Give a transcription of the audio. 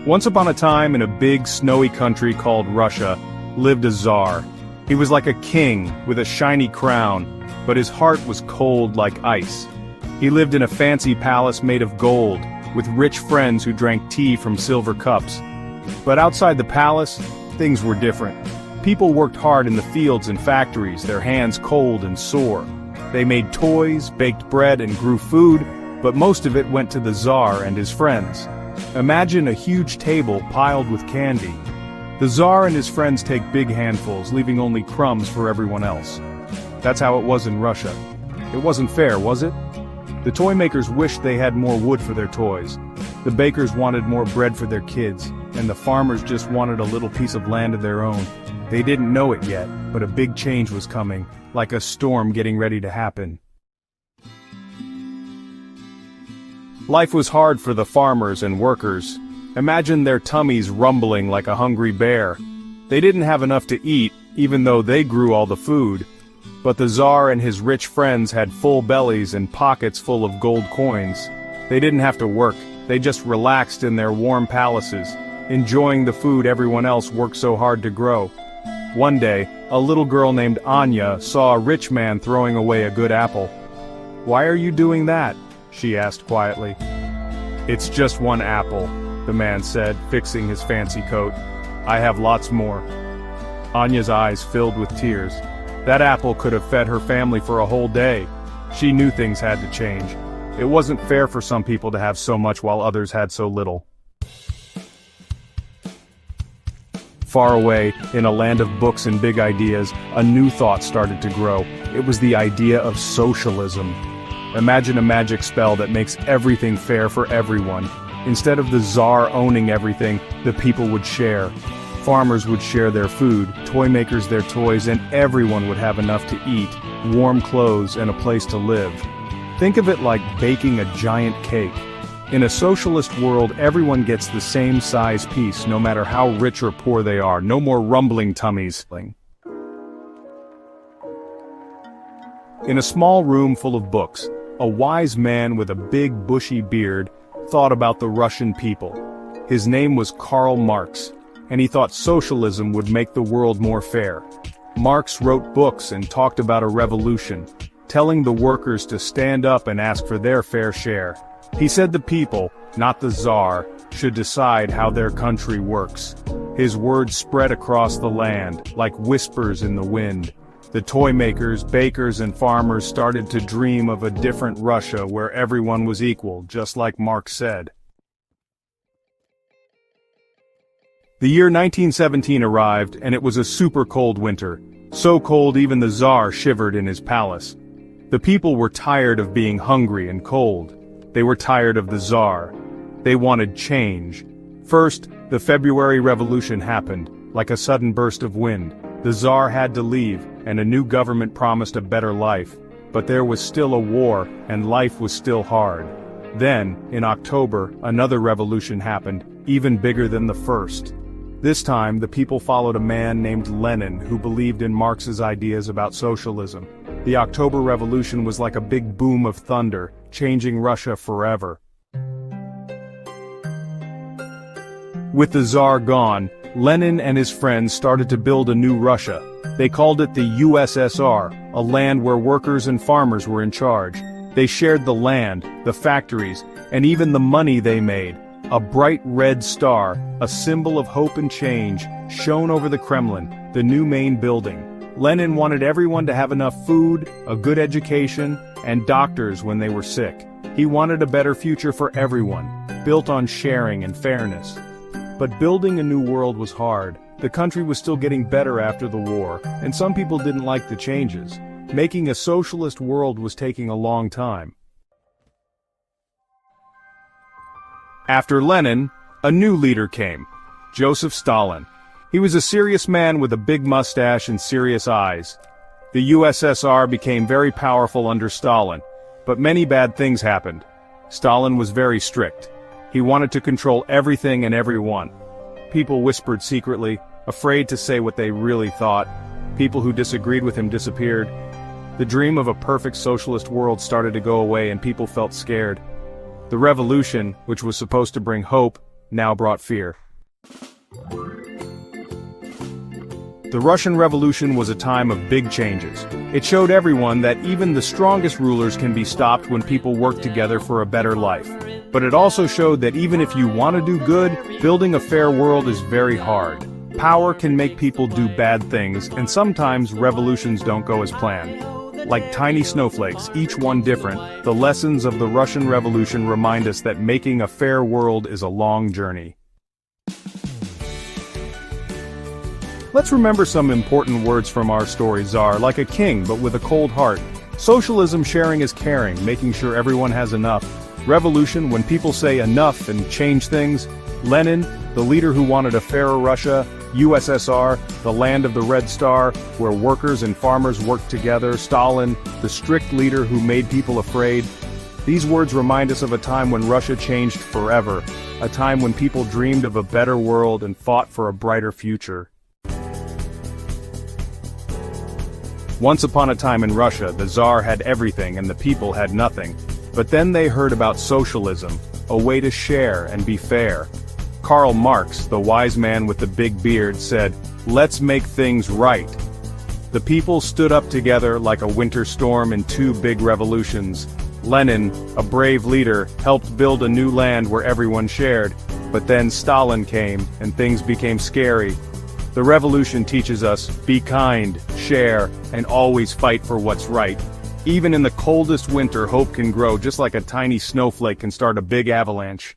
Once upon a time, in a big, snowy country called Russia, lived a Tsar. He was like a king, with a shiny crown, but his heart was cold like ice. He lived in a fancy palace made of gold, with rich friends who drank tea from silver cups. But outside the palace, things were different. People worked hard in the fields and factories, their hands cold and sore. They made toys, baked bread, and grew food, but most of it went to the Tsar and his friends. Imagine a huge table piled with candy. The Tsar and his friends take big handfuls, leaving only crumbs for everyone else. That's how it was in Russia. It wasn't fair, was it? The toy makers wished they had more wood for their toys. The bakers wanted more bread for their kids, and the farmers just wanted a little piece of land of their own. They didn't know it yet, but a big change was coming, like a storm getting ready to happen. Life was hard for the farmers and workers. Imagine their tummies rumbling like a hungry bear. They didn't have enough to eat, even though they grew all the food. But the Tsar and his rich friends had full bellies and pockets full of gold coins. They didn't have to work, they just relaxed in their warm palaces, enjoying the food everyone else worked so hard to grow. One day, a little girl named Anya saw a rich man throwing away a good apple. "Why are you doing that?" she asked quietly. "It's just one apple," the man said, fixing his fancy coat. "I have lots more." Anya's eyes filled with tears. That apple could have fed her family for a whole day. She knew things had to change. It wasn't fair for some people to have so much while others had so little. Far away, in a land of books and big ideas, a new thought started to grow. It was the idea of socialism. Imagine a magic spell that makes everything fair for everyone. Instead of the Tsar owning everything, the people would share. Farmers would share their food, toy makers their toys, and everyone would have enough to eat, warm clothes, and a place to live. Think of it like baking a giant cake. In a socialist world, everyone gets the same size piece, no matter how rich or poor they are. No more rumbling tummies. In a small room full of books, a wise man with a big bushy beard thought about the Russian people. His name was Karl Marx, and he thought socialism would make the world more fair. Marx wrote books and talked about a revolution, telling the workers to stand up and ask for their fair share. He said the people, not the Tsar, should decide how their country works. His words spread across the land, like whispers in the wind. The toy makers, bakers, and farmers started to dream of a different Russia where everyone was equal, just like Marx said. The year 1917 arrived, and it was a super cold winter. So cold even the Tsar shivered in his palace. The people were tired of being hungry and cold. They were tired of the Tsar. They wanted change. First, the February Revolution happened, like a sudden burst of wind. The Tsar had to leave, and a new government promised a better life. But there was still a war, and life was still hard. Then, in October, another revolution happened, even bigger than the first. This time, the people followed a man named Lenin who believed in Marx's ideas about socialism. The October Revolution was like a big boom of thunder, changing Russia forever. With the Tsar gone, Lenin and his friends started to build a new Russia. They called it the USSR, a land where workers and farmers were in charge. They shared the land, the factories, and even the money they made. A bright red star, a symbol of hope and change, shone over the Kremlin, the new main building. Lenin wanted everyone to have enough food, a good education, and doctors when they were sick. He wanted a better future for everyone, built on sharing and fairness. But building a new world was hard. The country was still getting better after the war, and some people didn't like the changes. Making a socialist world was taking a long time. After Lenin, a new leader came, Joseph Stalin. He was a serious man with a big mustache and serious eyes. The USSR became very powerful under Stalin, but many bad things happened. Stalin was very strict. He wanted to control everything and everyone. People whispered secretly, afraid to say what they really thought. People who disagreed with him disappeared. The dream of a perfect socialist world started to go away and people felt scared. The revolution, which was supposed to bring hope, now brought fear. The Russian Revolution was a time of big changes. It showed everyone that even the strongest rulers can be stopped when people work together for a better life. But it also showed that even if you want to do good, building a fair world is very hard. Power can make people do bad things, and sometimes revolutions don't go as planned. Like tiny snowflakes, each one different, the lessons of the Russian Revolution remind us that making a fair world is a long journey. Let's remember some important words from our story. Tsar, like a king but with a cold heart. Socialism, sharing is caring, making sure everyone has enough. Revolution, when people say enough and change things. Lenin, the leader who wanted a fairer Russia. USSR, the land of the Red Star, where workers and farmers worked together. Stalin, the strict leader who made people afraid. These words remind us of a time when Russia changed forever, a time when people dreamed of a better world and fought for a brighter future. Once upon a time in Russia, the Tsar had everything and the people had nothing. But then they heard about socialism, a way to share and be fair. Karl Marx, the wise man with the big beard, said, "Let's make things right." The people stood up together like a winter storm in two big revolutions. Lenin, a brave leader, helped build a new land where everyone shared. But then Stalin came, and things became scary. The revolution teaches us, be kind, share, and always fight for what's right. Even in the coldest winter, hope can grow just like a tiny snowflake can start a big avalanche.